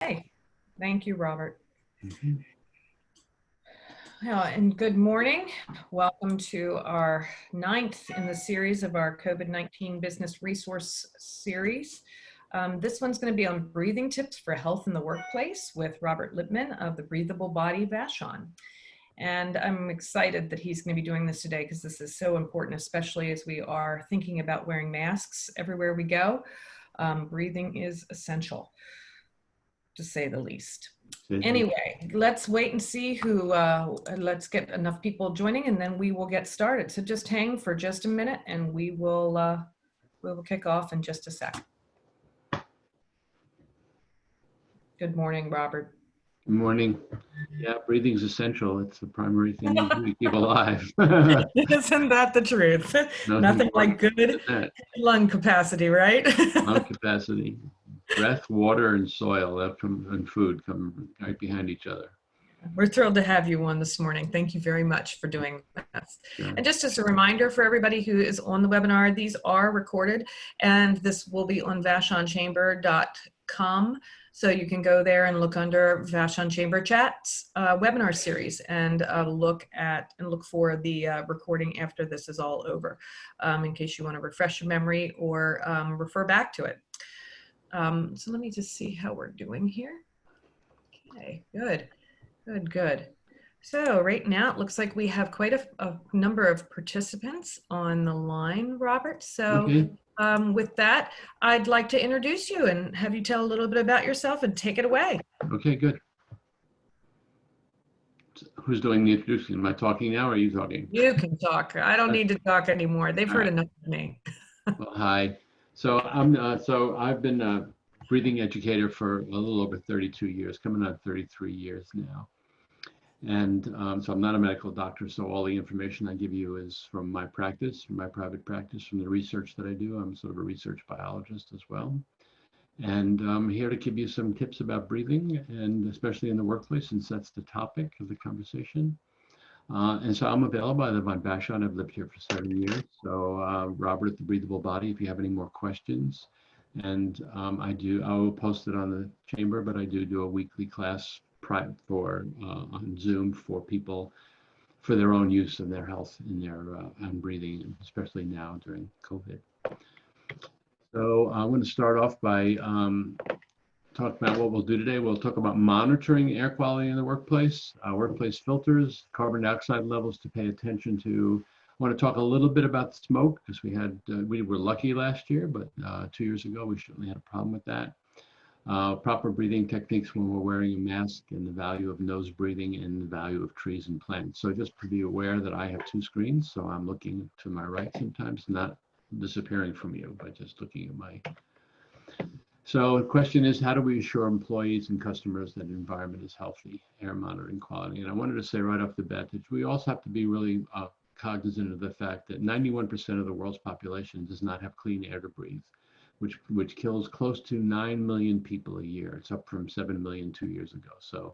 Okay, thank you, Robert. Mhm. And good morning. Welcome to our 9th in the series of our COVID-19 Business Resource Series. This one's going to be on breathing tips for health in the workplace with Robert Litman of the Breathable Body Vashon. And I'm excited that he's going to be doing this today because this is so important, especially as we are thinking about wearing masks everywhere we go. Breathing is essential, to say the least. Anyway, let's wait and see let's get enough people joining and then we will get started. So just hang for just a minute and we will kick off in just a sec. Good morning, Robert. Good morning. Yeah, breathing is essential. It's the primary thing you do to keep alive. Isn't that the truth? Nothing like good lung capacity, right? Lung capacity. Breath, water, and soil and food come right behind each other. We're thrilled to have you on this morning. Thank you very much for doing this. Sure. And just as a reminder for everybody who is on the webinar, these are recorded and this will be on vashonchamber.com. So you can go there and look under Vashon Chamber Chats webinar series and look for the recording after this is all over in case you want to refresh your memory or refer back to it. So let me just see how we're doing here. Okay, good. Good. So right now it looks like we have quite a number of participants on the line, Robert. So okay. With that, I'd like to introduce you and have you tell a little bit about yourself and take it away. Okay, good. Who's doing the introducing? Am I talking now or are you talking? You can talk. I don't need to talk anymore. They've heard enough of me. Well, hi. So I've been a breathing educator for a little over 32 years, coming on 33 years now. And so I'm not a medical doctor, so all the information I give you is from my practice, from my private practice, from the research that I do. I'm sort of a research biologist as well. And I'm here to give you some tips about breathing, and especially in the workplace, since that's the topic of the conversation. And so I'm available. I live on Vashon. I've lived here for 7 years. So Robert at the Breathable Body, if you have any more questions. And I will post it on the chamber, but I do a weekly class on Zoom for people for their own use in their health, in their on breathing, especially now during COVID. So I'm going to start off by talk about what we'll do today. We'll talk about monitoring air quality in the workplace, workplace filters, carbon dioxide levels to pay attention to. I want to talk a little bit about smoke because we were lucky last year, but 2 years ago we certainly had a problem with that. Proper breathing techniques when we're wearing a mask and the value of nose breathing and the value of trees and plants. So just to be aware that I have 2 screens, so I'm looking to my right sometimes, not disappearing from you, but just looking at my. So the question is, how do we assure employees and customers that the environment is healthy, air monitoring quality? And I wanted to say right off the bat that we also have to be really cognizant of the fact that 91% of the world's population does not have clean air to breathe, which kills close to 9 million people a year. It's up from 7 million 2 years ago. So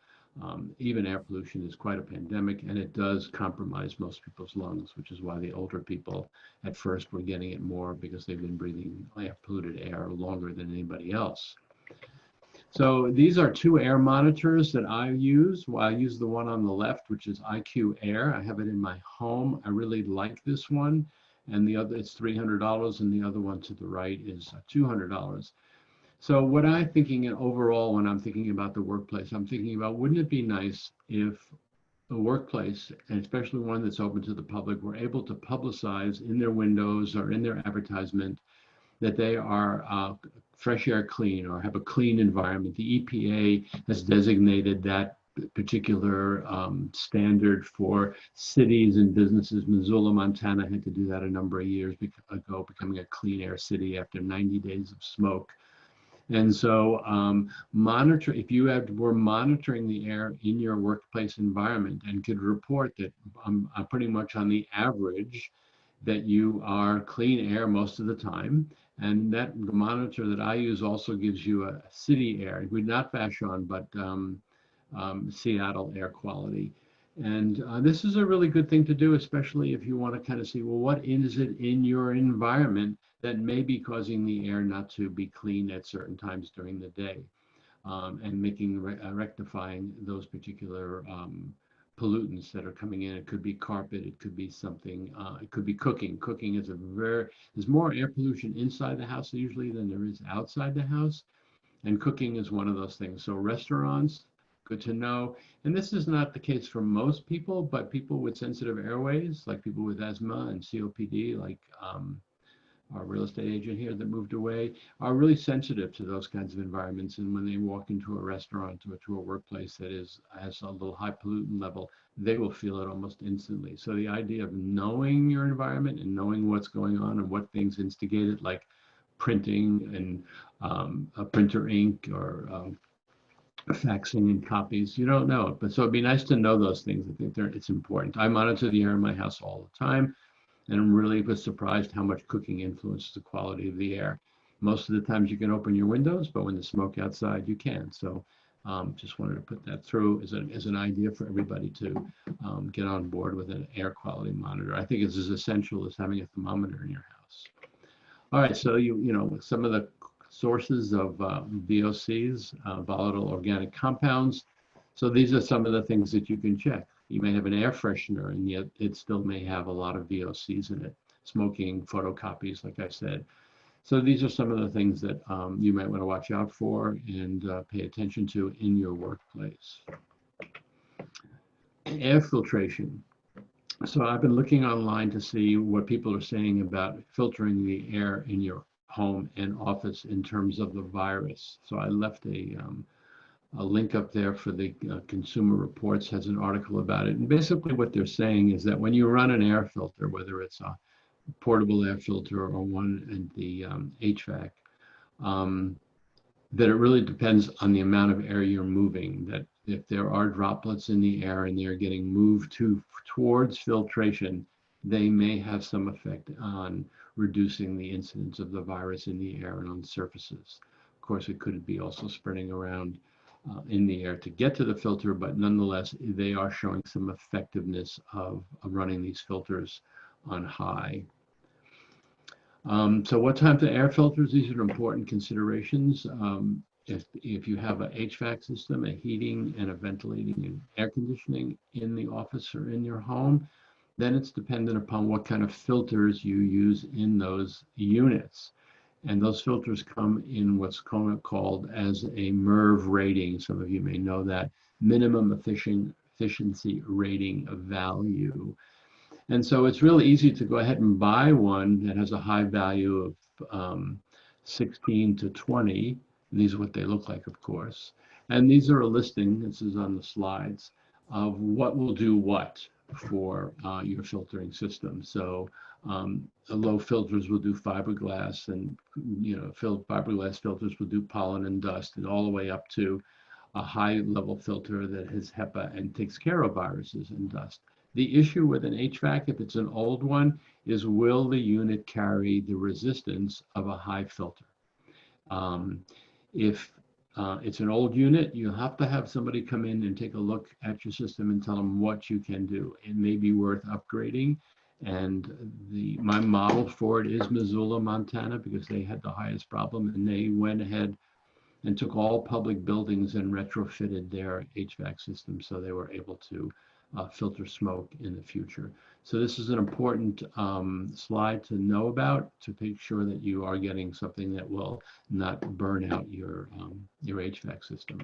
even air pollution is quite a pandemic, and it does compromise most people's lungs, which is why the older people at first were getting it more because they've been breathing polluted air longer than anybody else. So these are 2 air monitors that I use. Well, I use the one on the left, which is IQ Air. I have it in my home. I really like this one. And the other, it's $300, and the other one to the right is $200. So what I'm thinking overall when I'm thinking about the workplace, I'm thinking about, wouldn't it be nice if the workplace, and especially one that's open to the public, were able to publicize in their windows or in their advertisement that they are fresh air clean or have a clean environment. The EPA has designated that particular standard for cities and businesses. Missoula, Montana had to do that a number of years ago, becoming a clean air city after 90 days of smoke. And so if you were monitoring the air in your workplace environment and could report that pretty much on the average that you are clean air most of the time, and that the monitor that I use also gives you a city air. We're not Vashon, but Seattle air quality. And this is a really good thing to do, especially if you want to kind of see, well, what is it in your environment that may be causing the air not to be clean at certain times during the day? and rectifying those particular pollutants that are coming in. It could be carpet, it could be something, it could be cooking. Cooking is there's more air pollution inside the house usually than there is outside the house. And cooking is one of those things. So restaurants, good to know. And this is not the case for most people, but people with sensitive airways, like people with asthma and COPD, like our real estate agent here that moved away, are really sensitive to those kinds of environments. And when they walk into a restaurant or to a workplace that has a little high pollutant level, they will feel it almost instantly. So the idea of knowing your environment and knowing what's going on and what things instigate it, like printing and a printer ink or faxing and copies, you don't know. But so it'd be nice to know those things. I think it's important. I monitor the air in my house all the time, and I'm really was surprised how much cooking influences the quality of the air. Most of the times you can open your windows, but when there's smoke outside, you can't. So just wanted to put that through as an idea for everybody to get on board with an air quality monitor. I think it's as essential as having a thermometer in your house. All right, so you know some of the sources of VOCs, volatile organic compounds. So these are some of the things that you can check. You may have an air freshener, and yet it still may have a lot of VOCs in it. Smoking, photocopies, like I said. So these are some of the things that you might want to watch out for and pay attention to in your workplace. Air filtration. So I've been looking online to see what people are saying about filtering the air in your home and office in terms of the virus. So I left a link up there for the Consumer Reports, has an article about it. And basically what they're saying is that when you run an air filter, whether it's a portable air filter or one in the HVAC, that it really depends on the amount of air you're moving, that if there are droplets in the air and they're getting moved towards filtration, they may have some effect on reducing the incidence of the virus in the air and on surfaces. Of course, it could be also spreading around in the air to get to the filter, but nonetheless, they are showing some effectiveness of running these filters on high. So what type of air filters? These are important considerations. If you have a HVAC system, a heating and a ventilating and air conditioning in the office or in your home, then it's dependent upon what kind of filters you use in those units. And those filters come in what's called as a MERV rating. Some of you may know that, minimum efficiency rating of value. And so it's really easy to go ahead and buy one that has a high value of 16 to 20. And these are what they look like, of course. And these are a listing, this is on the slides, of what will do what for your filtering system. So low filters will do fiberglass, and fiberglass filters will do pollen and dust, and all the way up to a high level filter that has HEPA and takes care of viruses and dust. The issue with an HVAC, if it's an old one, is will the unit carry the resistance of a high filter? If it's an old unit, you'll have to have somebody come in and take a look at your system and tell them what you can do. It may be worth upgrading. And my model for it is Missoula, Montana, because they had the highest problem, and they went ahead and took all public buildings and retrofitted their HVAC system so they were able to filter smoke in the future. So this is an important slide to know about, to make sure that you are getting something that will not burn out your HVAC system.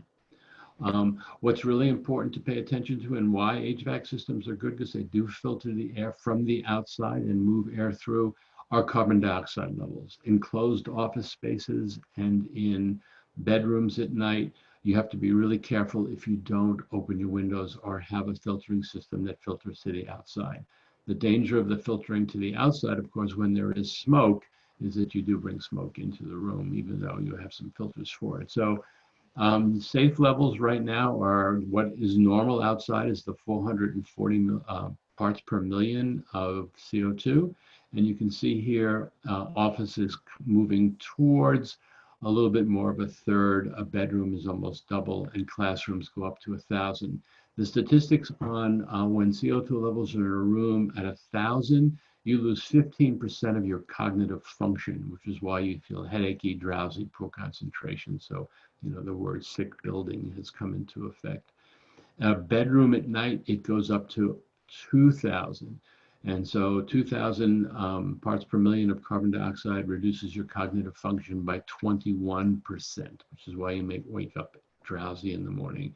What's really important to pay attention to, and why HVAC systems are good, because they do filter the air from the outside and move air through, are carbon dioxide levels. In closed office spaces and in bedrooms at night, you have to be really careful if you don't open your windows or have a filtering system that filters to the outside. The danger of the filtering to the outside, of course, when there is smoke, is that you do bring smoke into the room, even though you have some filters for it. So safe levels right now are, what is normal outside is the 440 parts per million of CO2. And you can see here offices moving towards a little bit more of a third. A bedroom is almost double, and classrooms go up to 1,000. The statistics on when CO2 levels are in a room at 1,000 you lose 15% of your cognitive function, which is why you feel headachy, drowsy, poor concentration. So, the word sick building has come into effect. A bedroom at night, it goes up to 2,000. And so 2,000 parts per million of carbon dioxide reduces your cognitive function by 21%, which is why you may wake up drowsy in the morning.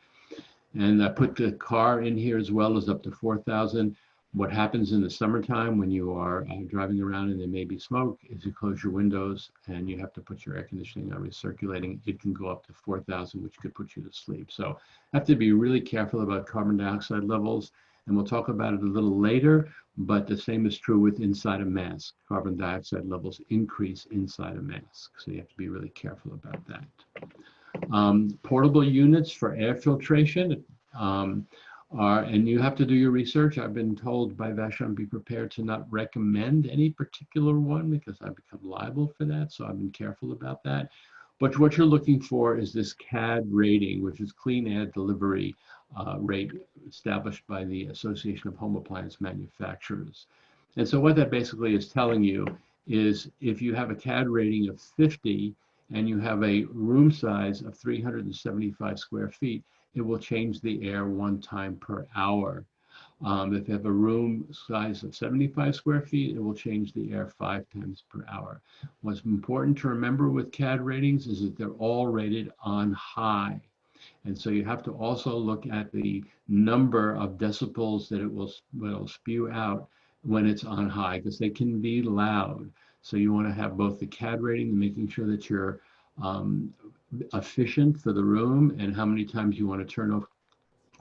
And I put the car in here as well as up to 4,000. What happens in the summertime when you are driving around and there may be smoke is you close your windows and you have to put your air conditioning on recirculating. It can go up to 4,000, which could put you to sleep. So have to be really careful about carbon dioxide levels. And we'll talk about it a little later, but the same is true with inside a mask. Carbon dioxide levels increase inside a mask. So you have to be really careful about that. Portable units for air filtration and you have to do your research. I've been told by Vashon, be prepared to not recommend any particular one because I've become liable for that. So I've been careful about that. But what you're looking for is this CAD rating, which is Clean Air Delivery rate established by the Association of Home Appliance Manufacturers. And so what that basically is telling you is if you have a CAD rating of 50 and you have a room size of 375 square feet, it will change the air 1 time per hour. If you have a room size of 75 square feet, it will change the air 5 times per hour. What's important to remember with CAD ratings is that they're all rated on high. And so you have to also look at the number of decibels that it will spew out when it's on high, because they can be loud. So you want to have both the CAD rating and making sure that you're efficient for the room and how many times you want to turn off,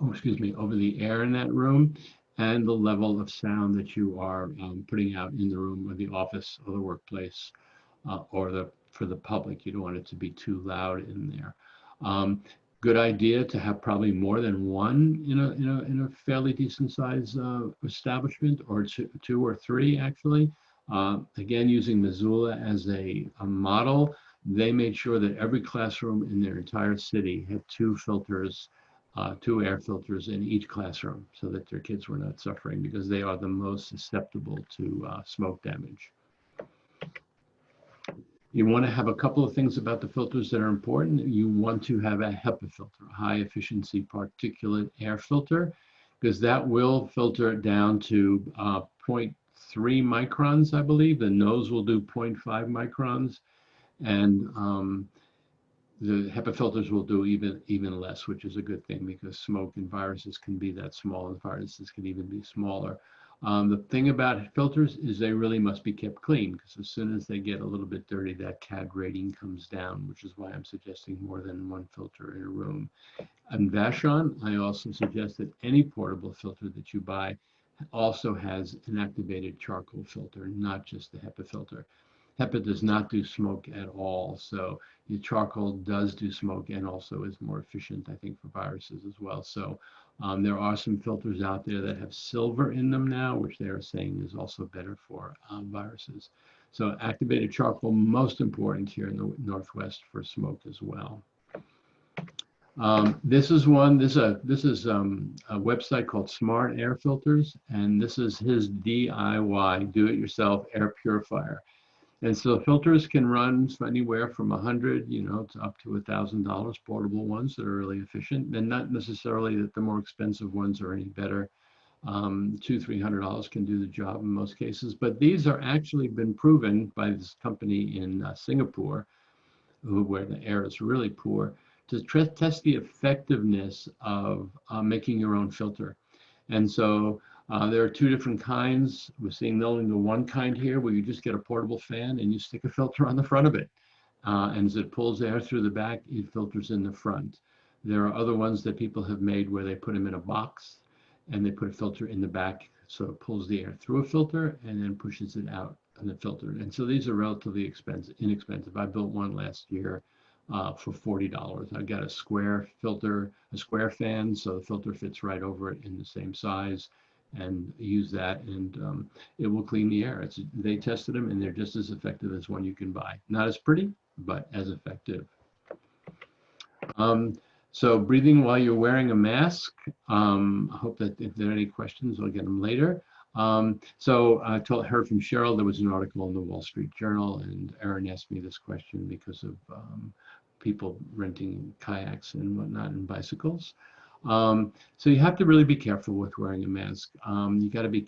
over the air in that room, and the level of sound that you are putting out in the room or the office or the workplace or for the public. You don't want it to be too loud in there. Good idea to have probably more than one in a fairly decent size establishment, or two or three actually. Again, using Missoula as a model, they made sure that every classroom in their entire city had 2 filters, 2 air filters in each classroom, so that their kids were not suffering, because they are the most susceptible to smoke damage. You want to have a couple of things about the filters that are important. You want to have a HEPA filter, a high efficiency particulate air filter, because that will filter down to 0.3 microns, I believe. The nose will do 0.5 microns, and the HEPA filters will do even less, which is a good thing, because smoke and viruses can be that small, and viruses can even be smaller. The thing about filters is they really must be kept clean, because as soon as they get a little bit dirty, that CAD rating comes down, which is why I'm suggesting more than 1 filter in a room. And Vashon, I also suggest that any portable filter that you buy also has an activated charcoal filter, not just the HEPA filter. HEPA does not do smoke at all, so the charcoal does do smoke and also is more efficient, I think, for viruses as well. So there are some filters out there that have silver in them now, which they are saying is also better for viruses. So activated charcoal, most important here in the Northwest for smoke as well. This is a website called Smart Air Filters, and this is his DIY, do-it-yourself air purifier. And so filters can run anywhere from $100, to up to $1,000, portable ones that are really efficient, and not necessarily that the more expensive ones are any better. $200-300 can do the job in most cases, but these are actually been proven by this company in Singapore, where the air is really poor, to test the effectiveness of making your own filter. And so there are 2 different kinds. We're seeing only the one kind here, where you just get a portable fan and you stick a filter on the front of it. And as it pulls air through the back, it filters in the front. There are other ones that people have made where they put them in a box and they put a filter in the back, so it pulls the air through a filter and then pushes it out in the filter. And so these are relatively inexpensive. I built one last year for $40. I got a square filter, a square fan, so the filter fits right over it in the same size, and use that, and it will clean the air. They tested them, and they're just as effective as one you can buy. Not as pretty, but as effective. So breathing while you're wearing a mask. I hope that if there are any questions, I'll get them later. So I heard from Cheryl, there was an article in the Wall Street Journal, and Erin asked me this question because of people renting kayaks and whatnot and bicycles. So you have to really be careful with wearing a mask. You got to be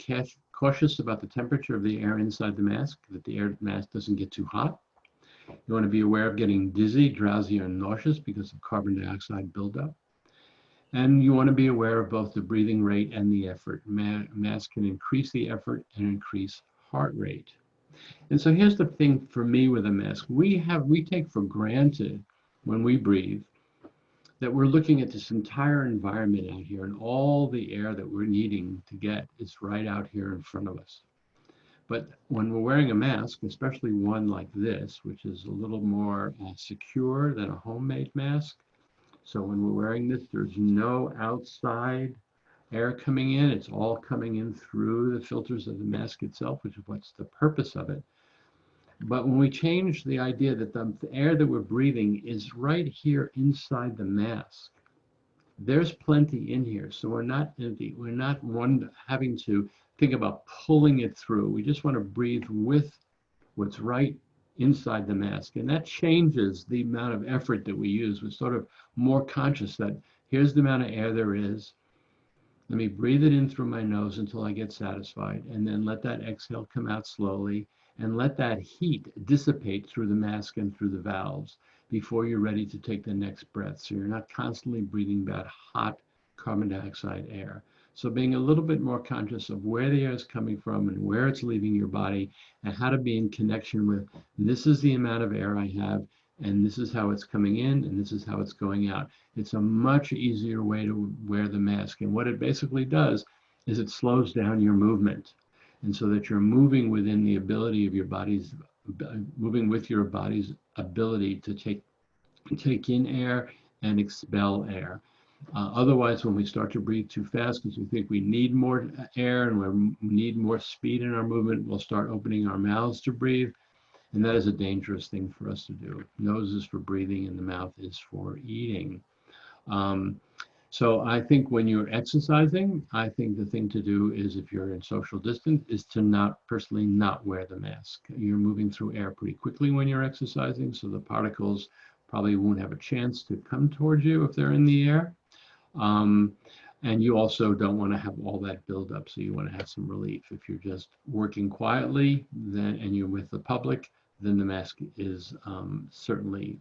cautious about the temperature of the air inside the mask, that the air mask doesn't get too hot. You want to be aware of getting dizzy, drowsy, or nauseous because of carbon dioxide buildup. And you want to be aware of both the breathing rate and the effort. Mask can increase the effort and increase heart rate. And so here's the thing for me with a mask. We take for granted when we breathe that we're looking at this entire environment out here, and all the air that we're needing to get is right out here in front of us. But when we're wearing a mask, especially one like this, which is a little more secure than a homemade mask, so when we're wearing this, there's no outside air coming in. It's all coming in through the filters of the mask itself, which is what's the purpose of it. But when we change the idea that the air that we're breathing is right here inside the mask, there's plenty in here. So we're not having to think about pulling it through. We just want to breathe with what's right inside the mask. And that changes the amount of effort that we use. We're sort of more conscious that here's the amount of air there is. Let me breathe it in through my nose until I get satisfied, and then let that exhale come out slowly, and let that heat dissipate through the mask and through the valves before you're ready to take the next breath. So you're not constantly breathing that hot carbon dioxide air. So being a little bit more conscious of where the air is coming from and where it's leaving your body, and how to be in connection with, this is the amount of air I have, and this is how it's coming in, and this is how it's going out. It's a much easier way to wear the mask. And what it basically does is it slows down your movement. And so that you're moving within the ability of your body's, moving with your body's ability to take in air and expel air. Otherwise, when we start to breathe too fast because we think we need more air and we need more speed in our movement, we'll start opening our mouths to breathe. And that is a dangerous thing for us to do. Nose is for breathing and the mouth is for eating. So I think when you're exercising, I think the thing to do is, if you're in social distance, is to personally not wear the mask. You're moving through air pretty quickly when you're exercising, so the particles probably won't have a chance to come towards you if they're in the air. And you also don't want to have all that buildup, so you want to have some relief. If you're just working quietly and you're with the public, then the mask is certainly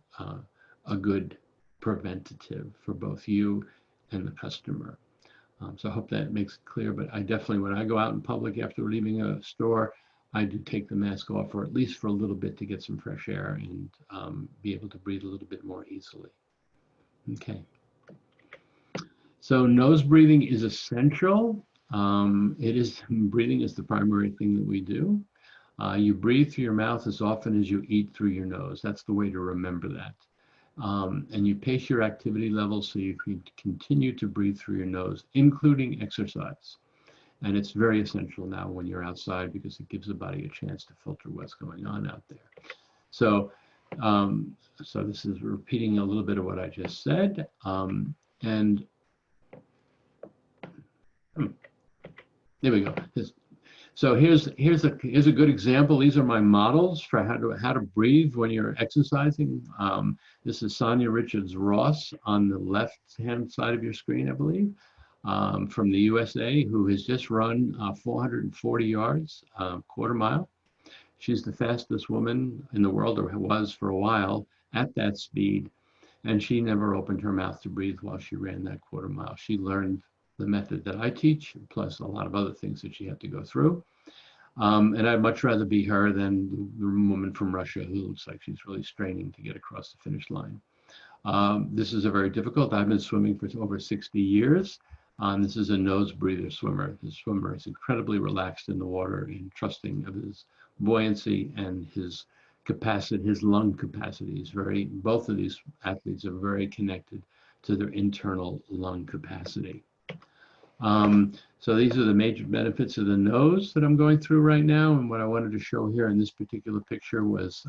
a good preventative for both you and the customer. So I hope that makes it clear, but I definitely, when I go out in public after leaving a store, I do take the mask off, or at least for a little bit, to get some fresh air and be able to breathe a little bit more easily. Okay. So nose breathing is essential. Breathing is the primary thing that we do. You breathe through your mouth as often as you eat through your nose. That's the way to remember that. And you pace your activity levels so you can continue to breathe through your nose, including exercise. And it's very essential now when you're outside, because it gives the body a chance to filter what's going on out there. So, so this is repeating a little bit of what I just said. There we go. So here's a good example. These are my models for how to breathe when you're exercising. This is Sonia Richards Ross on the left-hand side of your screen, I believe, from the USA, who has just run 440 yards, quarter mile. She's the fastest woman in the world, or was for a while, at that speed. And she never opened her mouth to breathe while she ran that quarter mile. She learned the method that I teach, plus a lot of other things that she had to go through. And I'd much rather be her than the woman from Russia who looks like she's really straining to get across the finish line. This is a very difficult. I've been swimming for over 60 years. This is a nose breather swimmer. The swimmer is incredibly relaxed in the water and trusting of his buoyancy and his capacity, his lung capacity is both of these athletes are very connected to their internal lung capacity. So these are the major benefits of the nose that I'm going through right now. And what I wanted to show here in this particular picture was,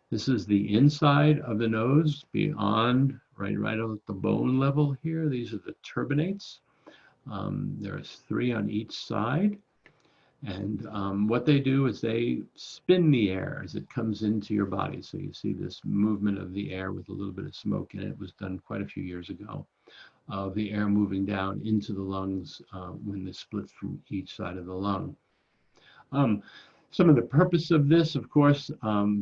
this is the inside of the nose beyond, right at the bone level here. These are the turbinates. There's 3 on each side. And what they do is they spin the air as it comes into your body. So you see this movement of the air with a little bit of smoke in it. It was done quite a few years ago. The air moving down into the lungs when they split from each side of the lung. Some of the purpose of this, of course,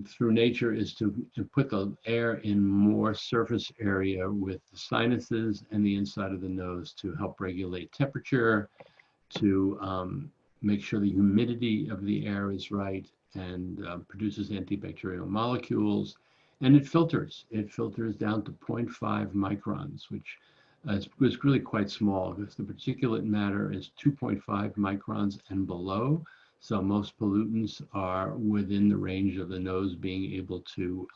through nature is to put the air in more surface area with the sinuses and the inside of the nose to help regulate temperature, to make sure the humidity of the air is right, and produces antibacterial molecules. And it filters. It filters down to 0.5 microns, which is really quite small because the particulate matter is 2.5 microns and below. So most pollutants are within the range of the nose being able to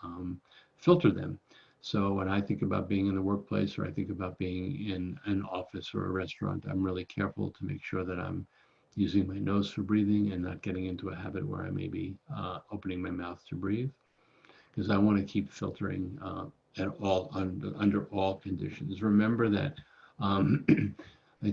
filter them. So when I think about being in the workplace, or I think about being in an office or a restaurant, I'm really careful to make sure that I'm using my nose for breathing and not getting into a habit where I may be opening my mouth to breathe, because I want to keep filtering at all under all conditions. Remember that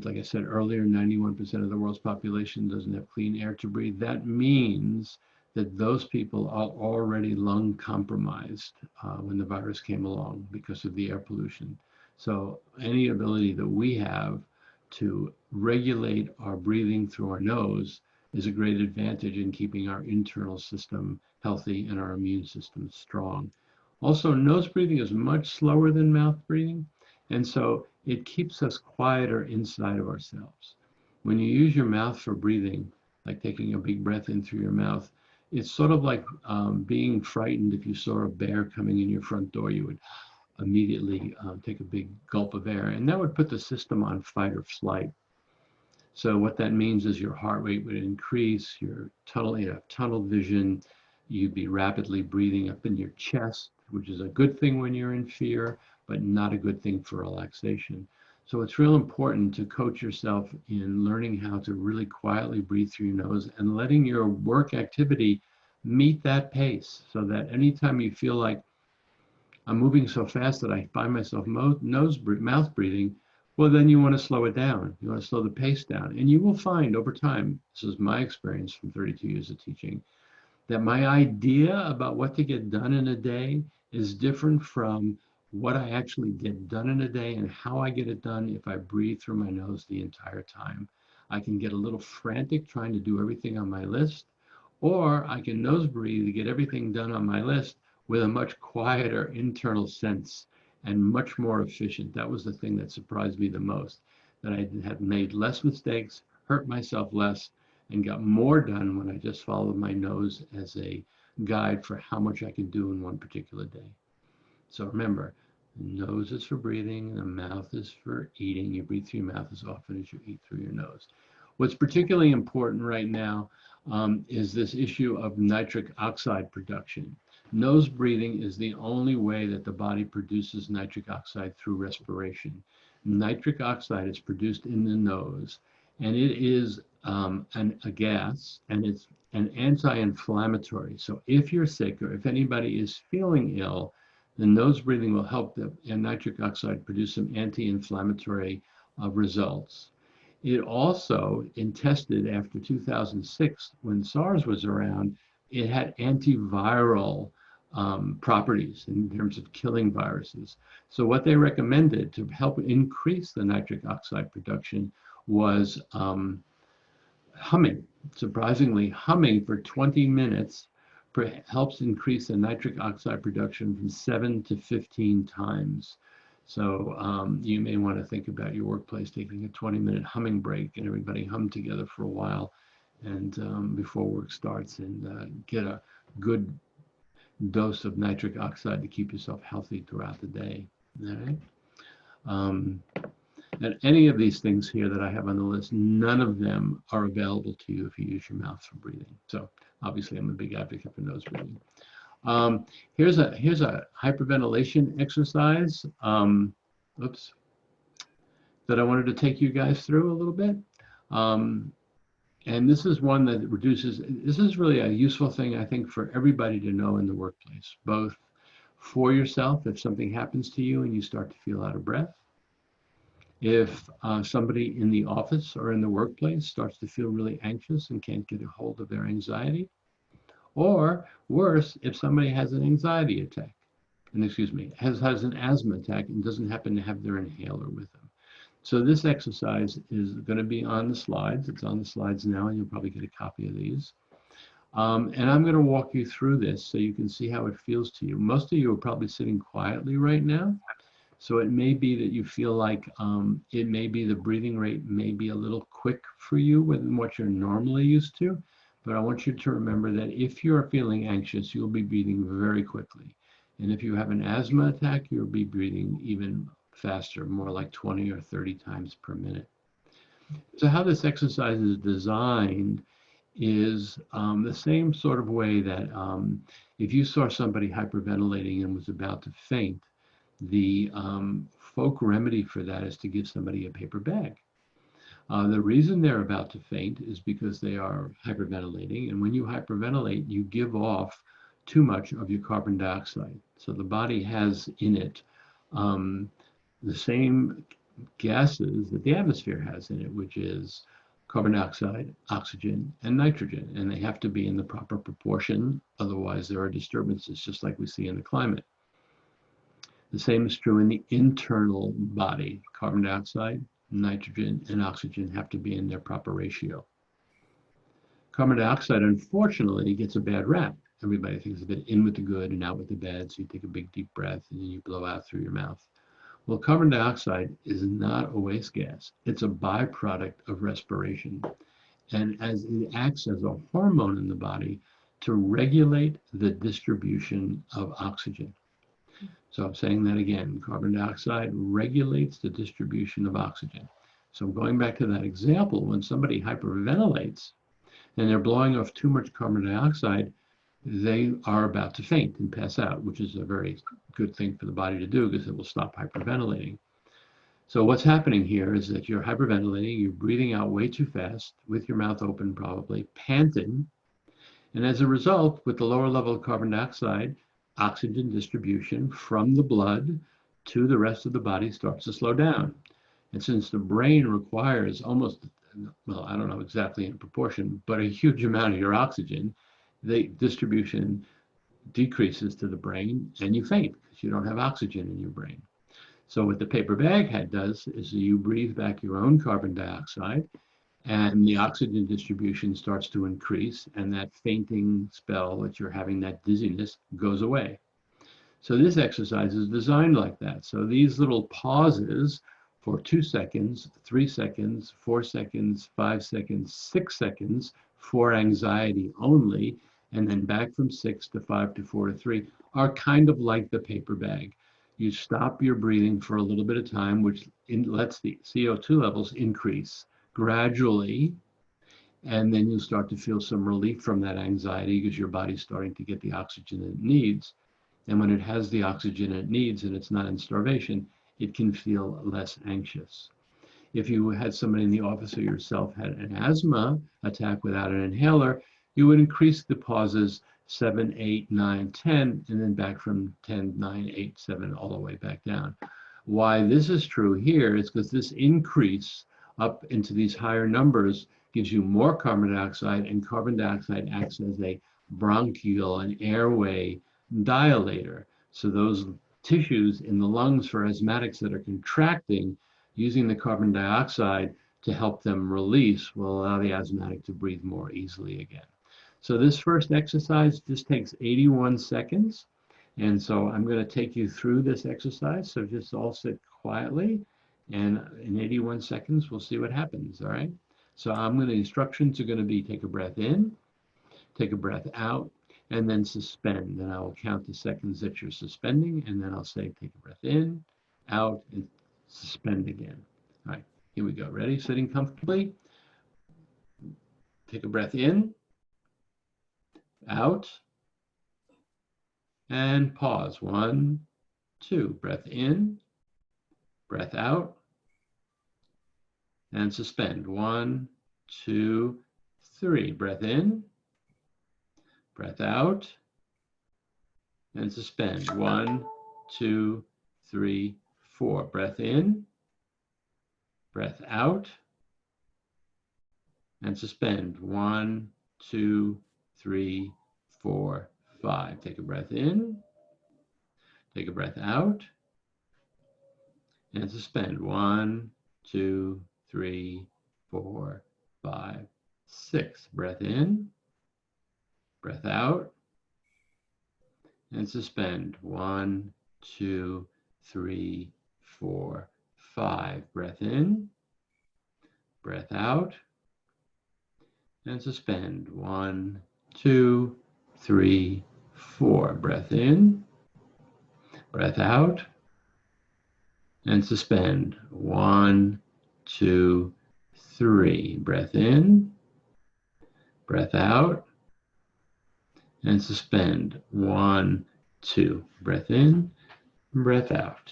like I said earlier, 91% of the world's population doesn't have clean air to breathe. That means that those people are already lung compromised when the virus came along because of the air pollution. So any ability that we have to regulate our breathing through our nose is a great advantage in keeping our internal system healthy and our immune system strong. Also, nose breathing is much slower than mouth breathing. And so it keeps us quieter inside of ourselves. When you use your mouth for breathing, like taking a big breath in through your mouth, it's sort of like being frightened. If you saw a bear coming in your front door, you would immediately take a big gulp of air, and that would put the system on fight or flight. So what that means is your heart rate would increase, your tunnel vision, you'd be rapidly breathing up in your chest, which is a good thing when you're in fear, but not a good thing for relaxation. So it's real important to coach yourself in learning how to really quietly breathe through your nose and letting your work activity meet that pace, so that anytime you feel like I'm moving so fast that I find myself mouth breathing, well, then you want to slow it down. You want to slow the pace down. And you will find over time, this is my experience from 32 years of teaching, that my idea about what to get done in a day is different from what I actually get done in a day and how I get it done if I breathe through my nose the entire time. I can get a little frantic trying to do everything on my list, or I can nose breathe to get everything done on my list with a much quieter internal sense and much more efficient. That was the thing that surprised me the most, that I had made less mistakes, hurt myself less, and got more done when I just followed my nose as a guide for how much I can do in one particular day. So remember, the nose is for breathing, the mouth is for eating. You breathe through your mouth as often as you eat through your nose. What's particularly important right now is this issue of nitric oxide production. Nose breathing is the only way that the body produces nitric oxide through respiration. Nitric oxide is produced in the nose, and it is a gas, and it's an anti-inflammatory. So if you're sick or if anybody is feeling ill, the nose breathing will help the nitric oxide produce some anti-inflammatory results. It also, in tested after 2006, when SARS was around, it had antiviral properties in terms of killing viruses. So what they recommended to help increase the nitric oxide production was humming. Surprisingly, humming for 20 minutes helps increase the nitric oxide production from 7 to 15 times. So you may want to think about your workplace taking a 20-minute humming break and everybody hum together for a while and before work starts, and get a good dose of nitric oxide to keep yourself healthy throughout the day. All right. And any of these things here that I have on the list, none of them are available to you if you use your mouth for breathing. So obviously I'm a big advocate for nose breathing. Here's a hyperventilation exercise, that I wanted to take you guys through a little bit. And this is one that reduces, this is really a useful thing, I think, for everybody to know in the workplace, both for yourself if something happens to you and you start to feel out of breath, If somebody in the office or in the workplace starts to feel really anxious and can't get a hold of their anxiety, or worse, if somebody has an anxiety attack, and excuse me, has an asthma attack and doesn't happen to have their inhaler with them. So this exercise is going to be on the slides. It's on the slides now, and you'll probably get a copy of these. And I'm going to walk you through this so you can see how it feels to you. Most of you are probably sitting quietly right now. So it may be that you feel like it may be the breathing rate may be a little quick for you than what you're normally used to. But I want you to remember that if you're feeling anxious, you'll be breathing very quickly. And if you have an asthma attack, you'll be breathing even faster, more like 20 or 30 times per minute. So how this exercise is designed is the same sort of way that if you saw somebody hyperventilating and was about to faint, the folk remedy for that is to give somebody a paper bag. The reason they're about to faint is because they are hyperventilating. And when you hyperventilate, you give off too much of your carbon dioxide. So the body has in it the same gases that the atmosphere has in it, which is carbon dioxide, oxygen, and nitrogen. And they have to be in the proper proportion. Otherwise, there are disturbances, just like we see in the climate. The same is true in the internal body. Carbon dioxide, nitrogen, and oxygen have to be in their proper ratio. Carbon dioxide, unfortunately, gets a bad rap. Everybody thinks of it in with the good and out with the bad. So you take a big, deep breath and then you blow out through your mouth. Well, carbon dioxide is not a waste gas. It's a byproduct of respiration. And as it acts as a hormone in the body to regulate the distribution of oxygen. So I'm saying that again, carbon dioxide regulates the distribution of oxygen. So going back to that example, when somebody hyperventilates and they're blowing off too much carbon dioxide, they are about to faint and pass out, which is a very good thing for the body to do because it will stop hyperventilating. So what's happening here is that you're hyperventilating, you're breathing out way too fast with your mouth open probably, panting. And as a result, with the lower level of carbon dioxide, oxygen distribution from the blood to the rest of the body starts to slow down. And since the brain requires almost, well, I don't know exactly in proportion, but a huge amount of your oxygen, the distribution decreases to the brain and you faint because you don't have oxygen in your brain. So what the paper bag hat does is you breathe back your own carbon dioxide and the oxygen distribution starts to increase and that fainting spell that you're having, that dizziness, goes away. So this exercise is designed like that. So these little pauses for 2 seconds, 3 seconds, 4 seconds, 5 seconds, 6 seconds for anxiety only, and then back from 6 to 5 to 4 to 3 are kind of like the paper bag. You stop your breathing for a little bit of time, which lets the CO2 levels increase gradually, and then you'll start to feel some relief from that anxiety because your body's starting to get the oxygen it needs. And when it has the oxygen it needs and it's not in starvation, it can feel less anxious. If you had somebody in the office or yourself had an asthma attack without an inhaler, you would increase the pauses 7, 8, 9, 10, and then back from 10, 9, 8, 7, all the way back down. Why this is true here is because this increase up into these higher numbers gives you more carbon dioxide, and carbon dioxide acts as a bronchial and airway dilator. So those tissues in the lungs for asthmatics that are contracting, using the carbon dioxide to help them release, will allow the asthmatic to breathe more easily again. So this first exercise just takes 81 seconds. And so I'm going to take you through this exercise. So just all sit quietly, and in 81 seconds, we'll see what happens. All right. So the instructions are going to be take a breath in, take a breath out, and then suspend. And I will count the seconds that you're suspending, and then I'll say take a breath in, out, and suspend again. All right, here we go. Ready? Sitting comfortably. Take a breath in, out, and pause. 1, 2. Breath in, breath out, and suspend. 1, 2, 3. Breath in, breath out, and suspend. 1, 2, 3, 4. Breath in, breath out, and suspend. 1, 2, 3, 4, 5. Take a breath in, take a breath out, and suspend. 1, 2, 3, 4, 5, 6. Breath in, breath out, and suspend. 1, 2, 3, 4, 5. Breath in, breath out, and suspend. 1, 2, 3, 4. Breath in, breath out, and suspend. 1, 2, 3. Breath in, breath out, and suspend. 1, 2. Breath in, breath out.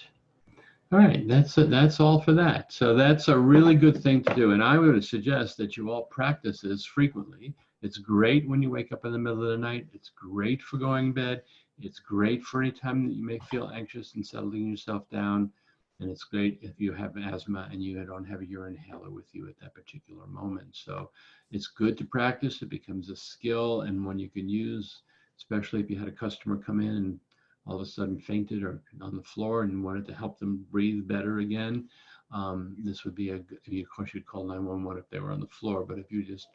All right, that's all for that. So that's a really good thing to do. And I would suggest that you all practice this frequently. It's great when you wake up in the middle of the night. It's great for going to bed. It's great for any time that you may feel anxious and settling yourself down. And it's great if you have asthma and you don't have your inhaler with you at that particular moment. So it's good to practice. It becomes a skill and one you can use, especially if you had a customer come in and all of a sudden fainted or on the floor and wanted to help them breathe better again. This would be of course you'd call 911 if they were on the floor, but if you just,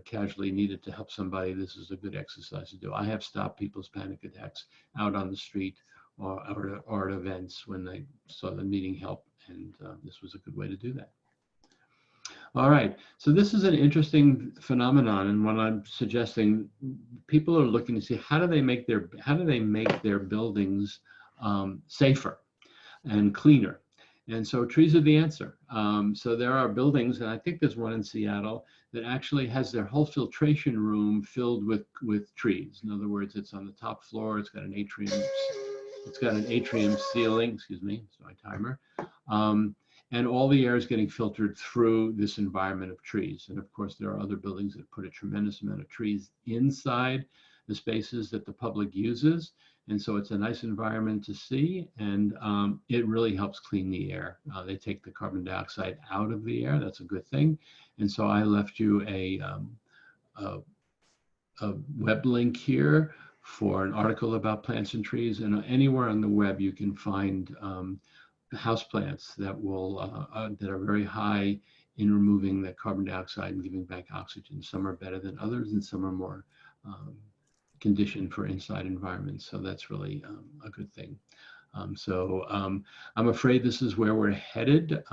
casually needed to help somebody, this is a good exercise to do. I have stopped people's panic attacks out on the street or at events when they saw them needing help, and this was a good way to do that. All right, so this is an interesting phenomenon, and what I'm suggesting, people are looking to see how do they make their buildings safer and cleaner. And so trees are the answer. So there are buildings, and I think there's one in Seattle that actually has their whole filtration room filled with trees. In other words, it's on the top floor. It's got an atrium. It's got an atrium ceiling. Excuse me. It's my timer. And all the air is getting filtered through this environment of trees. And of course, there are other buildings that put a tremendous amount of trees inside the spaces that the public uses. And so it's a nice environment to see, and it really helps clean the air. They take the carbon dioxide out of the air. That's a good thing. And so I left you a web link here for an article about plants and trees. And anywhere on the web you can find houseplants that are very high in removing the carbon dioxide and giving back oxygen. Some are better than others, and some are more conditioned for inside environments. So that's really a good thing. I'm afraid this is where we're headed,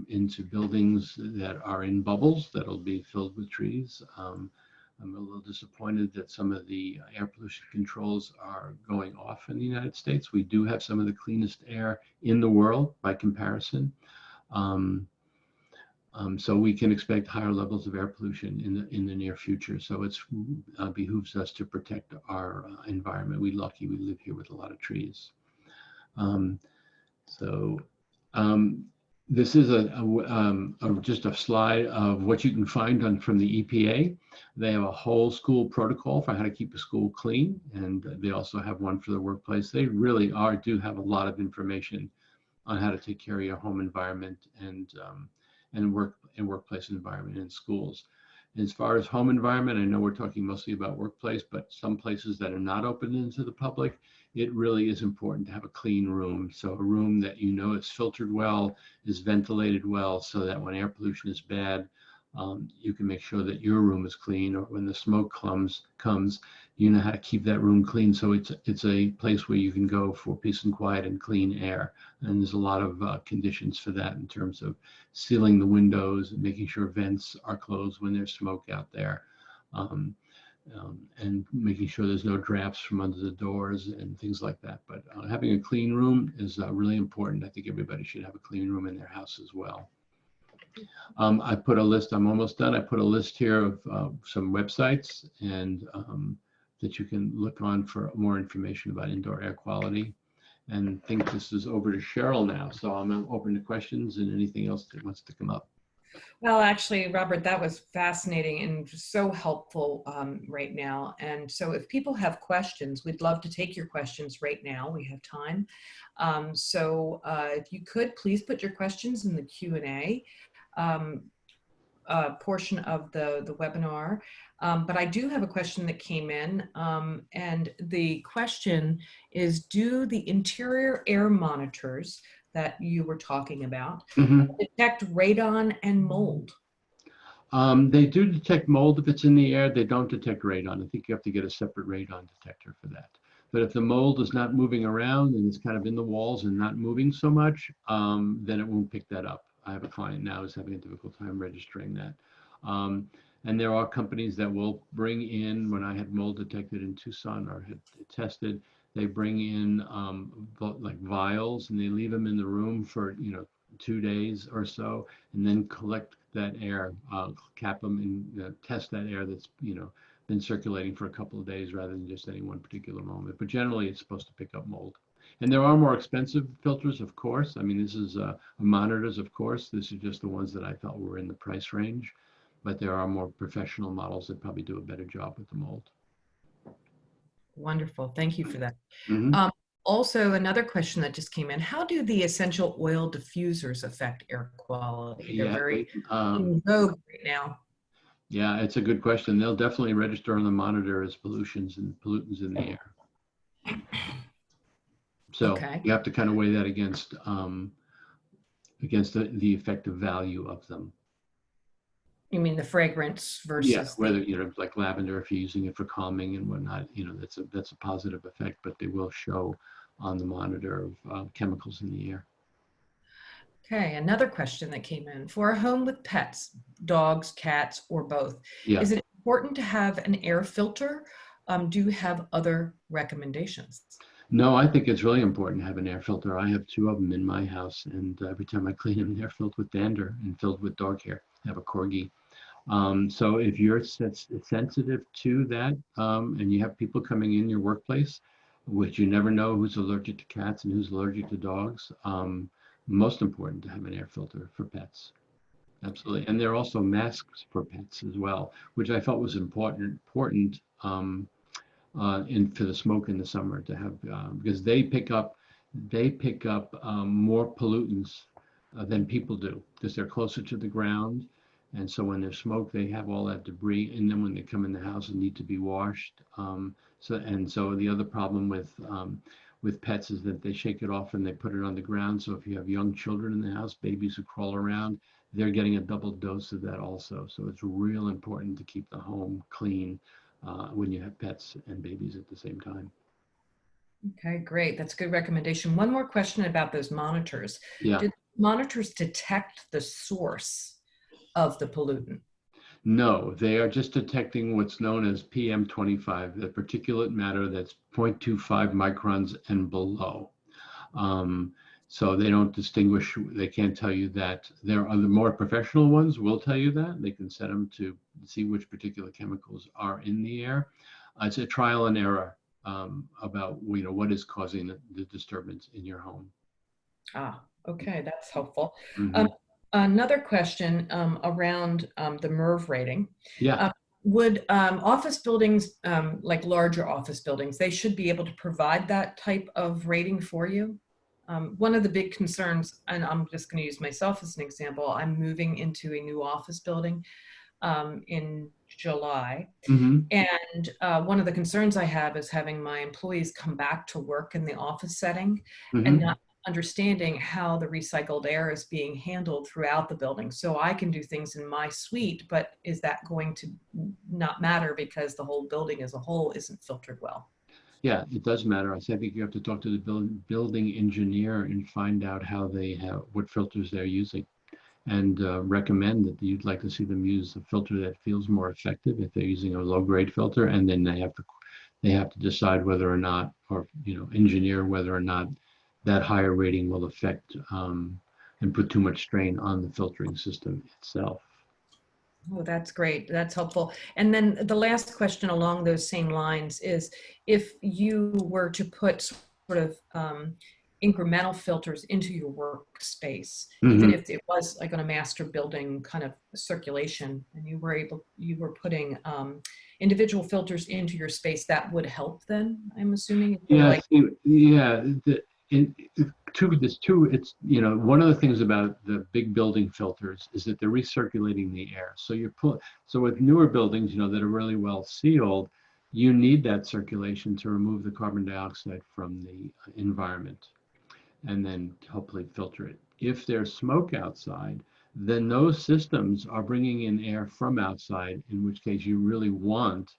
into buildings that are in bubbles that'll be filled with trees. I'm a little disappointed that some of the air pollution controls are going off in the United States. We do have some of the cleanest air in the world by comparison. So we can expect higher levels of air pollution in the near future. So it behooves us to protect our environment. We're lucky we live here with a lot of trees. This is just a slide of what you can find from the EPA. They have a whole school protocol for how to keep a school clean, and they also have one for the workplace. They really do have a lot of information on how to take care of your home environment and workplace environment in schools. As far as home environment, I know we're talking mostly about workplace, but some places that are not open into the public, it really is important to have a clean room. So a room that is filtered well, is ventilated well, so that when air pollution is bad, you can make sure that your room is clean, or when the smoke comes, you know how to keep that room clean. So it's a place where you can go for peace and quiet and clean air. And there's a lot of conditions for that in terms of sealing the windows and making sure vents are closed when there's smoke out there. And making sure there's no drafts from under the doors and things like that. But having a clean room is really important. I think everybody should have a clean room in their house as well. I put a list, I'm almost done. I put a list here of some websites and that you can look on for more information about indoor air quality. And I think this is over to Cheryl now. So I'm open to questions and anything else that wants to come up. Well, actually, Robert, that was fascinating and so helpful right now. And so if people have questions, we'd love to take your questions right now. We have time. If you could, please put your questions in the Q&A. portion of the webinar. But I do have a question that came in, and the question is, do the interior air monitors that you were talking about detect radon and mold? They do detect mold if it's in the air. They don't detect radon. I think you have to get a separate radon detector for that. But if the mold is not moving around and it's kind of in the walls and not moving so much, then it won't pick that up. I have a client now who's having a difficult time registering that. And there are companies that will bring in, when I had mold detected in Tucson or had tested, they bring in like vials and they leave them in the room for 2 days or so, and then collect that air, cap them and test that air that's been circulating for a couple of days rather than just any one particular moment. But generally, it's supposed to pick up mold. And there are more expensive filters, of course. I mean, this is monitors, of course. This is just the ones that I felt were in the price range. But there are more professional models that probably do a better job with the mold. Wonderful. Thank you for that. Mm-hmm. Also, another question that just came in: how do the essential oil diffusers affect air quality? They're very in vogue right now. Yeah, it's a good question. They'll definitely register on the monitor as pollutions and pollutants in the air. So you have to kind of weigh that against the effective value of them. You mean the fragrance versus? Yeah, whether like lavender, if you're using it for calming and whatnot, that's a positive effect, but they will show on the monitor of chemicals in the air. Okay, another question that came in: for a home with pets, dogs, cats, or both, is it important to have an air filter? Do you have other recommendations? No, I think it's really important to have an air filter. I have 2 of them in my house, and every time I clean them, they're filled with dander and filled with dog hair. I have a corgi. So if you're sensitive to that, and you have people coming in your workplace, which you never know who's allergic to cats and who's allergic to dogs, most important to have an air filter for pets. Absolutely. And there are also masks for pets as well, which I felt was important for the smoke in the summer to have, because they pick up more pollutants than people do, because they're closer to the ground. And so when there's smoke, they have all that debris in them when they come in the house and need to be washed. So the other problem with pets is that they shake it off and they put it on the ground. So if you have young children in the house, babies who crawl around, they're getting a double dose of that also. So it's real important to keep the home clean when you have pets and babies at the same time. Okay, great. That's a good recommendation. One more question about those monitors. Yeah. Do monitors detect the source of the pollutant? No, they are just detecting what's known as PM25, the particulate matter that's 0.25 microns and below. So they don't distinguish, they can't tell you that. There are the more professional ones will tell you that. They can set them to see which particular chemicals are in the air. It's a trial and error about what is causing the disturbance in your home. Okay, that's helpful. Mm-hmm. Another question around the MERV rating. Yeah. Would office buildings, like larger office buildings, they should be able to provide that type of rating for you? One of the big concerns, and I'm just going to use myself as an example, I'm moving into a new office building in July. Mm-hmm. And one of the concerns I have is having my employees come back to work in the office setting Mm-hmm. and not understanding how the recycled air is being handled throughout the building. So I can do things in my suite, but is that going to not matter because the whole building as a whole isn't filtered well? Yeah, it does matter. I think you have to talk to the building engineer and find out what filters they're using, and recommend that you'd like to see them use a filter that feels more effective if they're using a low-grade filter, and then they have to decide whether or not, or engineer whether or not that higher rating will affect and put too much strain on the filtering system itself. Oh, that's great. That's helpful. And then the last question along those same lines is, if you were to put sort of incremental filters into your workspace, Mm-hmm. even if it was like on a master building kind of circulation, and you were putting individual filters into your space, that would help then, I'm assuming? Yeah, like, it's, one of the things about the big building filters is that they're recirculating the air. So so with newer buildings, that are really well sealed, you need that circulation to remove the carbon dioxide from the environment and then hopefully filter it. If there's smoke outside, then those systems are bringing in air from outside, in which case you really want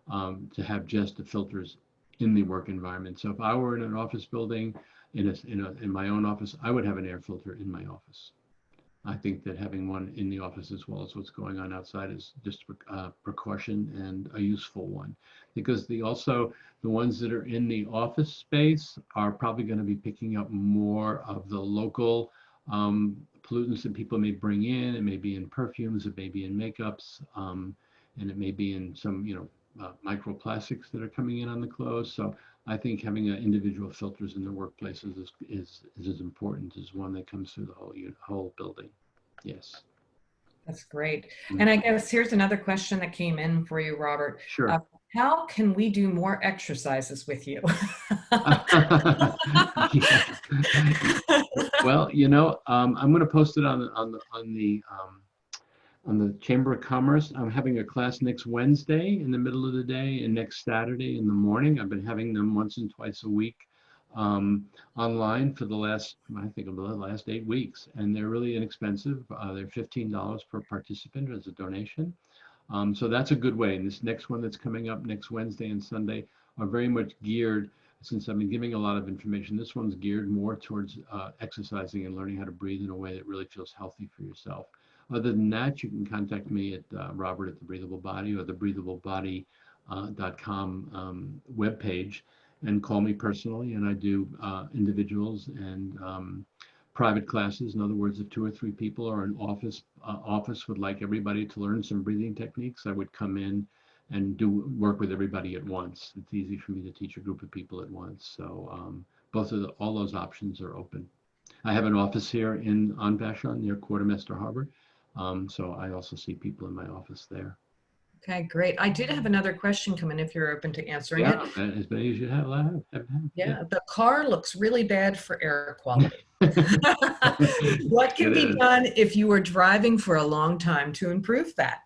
to have just the filters in the work environment. So if I were in an office building, in my own office, I would have an air filter in my office. I think that having one in the office as well as what's going on outside is just a precaution and a useful one, because the ones that are in the office space are probably going to be picking up more of the local pollutants that people may bring in. It may be in perfumes, it may be in makeups, and it may be in some microplastics that are coming in on the clothes. So I think having individual filters in the workplaces is as important as one that comes through the whole building. Yes. That's great. And I guess here's another question that came in for you, Robert. Sure. How can we do more exercises with you? Well, I'm going to post it on the Chamber of Commerce. I'm having a class next Wednesday in the middle of the day and next Saturday in the morning. I've been having them once and twice a week online for the last 8 weeks, and they're really inexpensive. They're $15 per participant as a donation. So that's a good way. And this next one that's coming up next Wednesday and Sunday are very much geared, since I've been giving a lot of information, this one's geared more towards exercising and learning how to breathe in a way that really feels healthy for yourself. Other than that, you can contact me at Robert at the Breathable Body or the breathablebody.com webpage and call me personally. And I do individuals and private classes. In other words, if 2 or 3 people or an office would like everybody to learn some breathing techniques, I would come in and work with everybody at once. It's easy for me to teach a group of people at once. So all those options are open. I have an office here on Vashon near Quartermaster Harbor. So I also see people in my office there. Okay, great. I did have another question come in if you're open to answering it. Yeah, as many as you have. Yeah, the car looks really bad for air quality. What can be done if you are driving for a long time to improve that?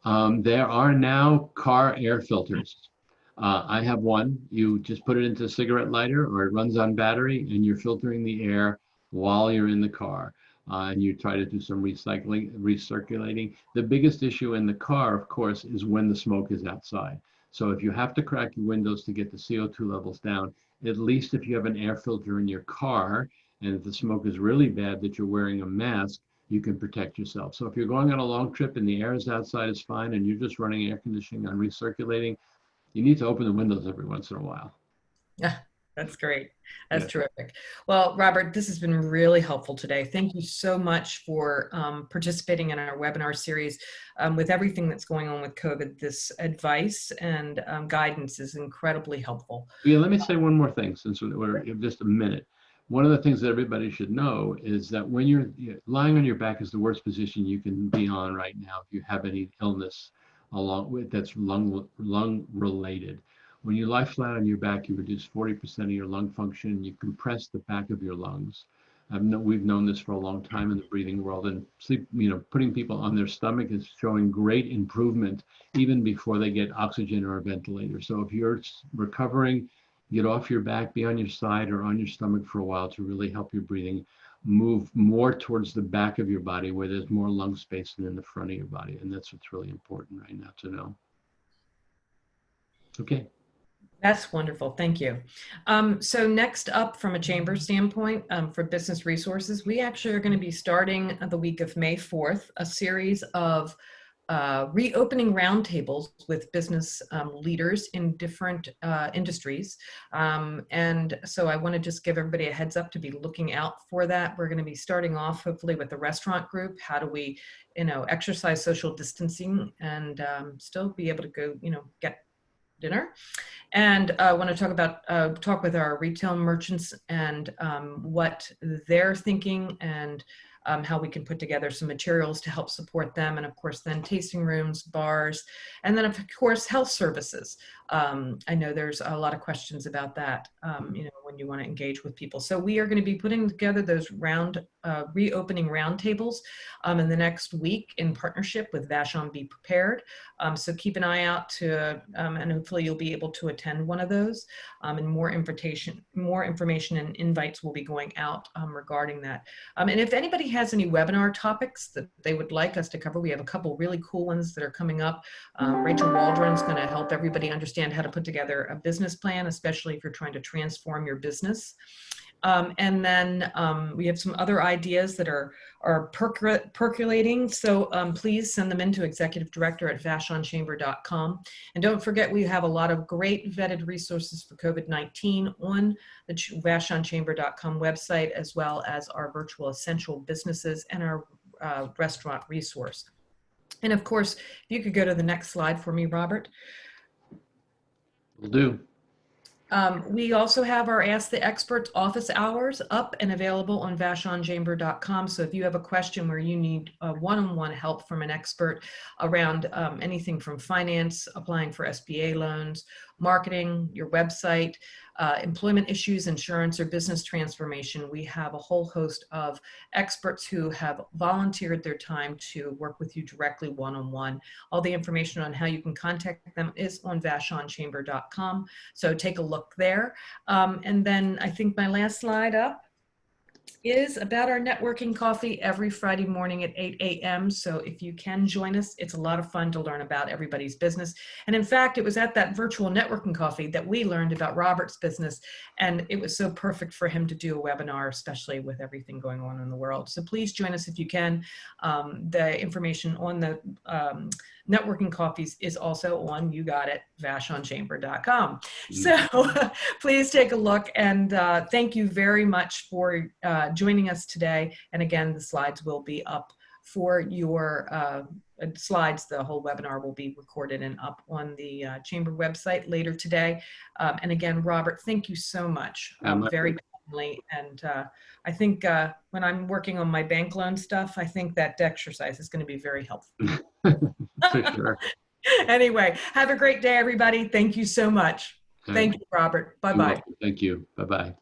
There are now car air filters. I have one. You just put it into a cigarette lighter, or it runs on battery, and you're filtering the air while you're in the car. And you try to do some recirculating. The biggest issue in the car, of course, is when the smoke is outside. So if you have to crack your windows to get the CO2 levels down, at least if you have an air filter in your car, and if the smoke is really bad that you're wearing a mask, you can protect yourself. So if you're going on a long trip and the air is outside is fine, and you're just running air conditioning on recirculating, you need to open the windows every once in a while. Yeah. That's great. That's terrific. Well, Robert, this has been really helpful today. Thank you so much for participating in our webinar series. With everything that's going on with COVID, this advice and guidance is incredibly helpful. Yeah, let me say one more thing, since we're just a minute. One of the things that everybody should know is that when you're lying on your back is the worst position you can be on right now if you have any illness along with that's lung related. When you lie flat on your back, you reduce 40% of your lung function, and you compress the back of your lungs. We've known this for a long time in the breathing world, and putting people on their stomach is showing great improvement even before they get oxygen or a ventilator. So if you're recovering, get off your back, be on your side or on your stomach for a while to really help your breathing move more towards the back of your body where there's more lung space than in the front of your body. And that's what's really important right now to know. Okay. That's wonderful. Thank you. So next up, from a chamber standpoint, for business resources, we actually are going to be starting the week of May 4th, a series of reopening roundtables with business leaders in different industries. And so I want to just give everybody a heads up to be looking out for that. We're going to be starting off hopefully with the restaurant group. How do we, exercise social distancing and still be able to go, get dinner? And I want to talk with our retail merchants and what they're thinking and how we can put together some materials to help support them. And of course, then tasting rooms, bars, and then of course, health services. I know there's a lot of questions about that, when you want to engage with people. So we are going to be putting together those reopening roundtables in the next week in partnership with Vashon Be Prepared. So keep an eye out to, and hopefully you'll be able to attend one of those. And more information and invites will be going out regarding that. And if anybody has any webinar topics that they would like us to cover, we have a couple really cool ones that are coming up. Rachel Waldron's going to help everybody understand how to put together a business plan, especially if you're trying to transform your business. And then we have some other ideas that are percolating. So please send them in to executive-director@vashonchamber.com. And don't forget, we have a lot of great vetted resources for COVID-19 on the vashonchamber.com website, as well as our virtual essential businesses and our restaurant resource. And of course, if you could go to the next slide for me, Robert. Will do. We also have our Ask the Experts office hours up and available on vashonchamber.com. So if you have a question where you need one-on-one help from an expert around anything from finance, applying for SBA loans, marketing, your website, employment issues, insurance, or business transformation, we have a whole host of experts who have volunteered their time to work with you directly one-on-one. All the information on how you can contact them is on vashonchamber.com. So take a look there. And then I think my last slide up is about our networking coffee every Friday morning at 8 a.m. So if you can join us, it's a lot of fun to learn about everybody's business. And in fact, it was at that virtual networking coffee that we learned about Robert's business. And it was so perfect for him to do a webinar, especially with everything going on in the world. So please join us if you can. The information on the networking coffees is also on, you got it, vashonchamber.com. So please take a look, and thank you very much for joining us today. And again, the slides will be up for your slides. The whole webinar will be recorded and up on the Chamber website later today. And again, Robert, thank you so much. Very kindly. And I think when I'm working on my bank loan stuff, I think that exercise is going to be very helpful. For sure. Anyway, have a great day, everybody. Thank you so much. Thank you, Robert. Bye-bye. Thank you. Bye-bye.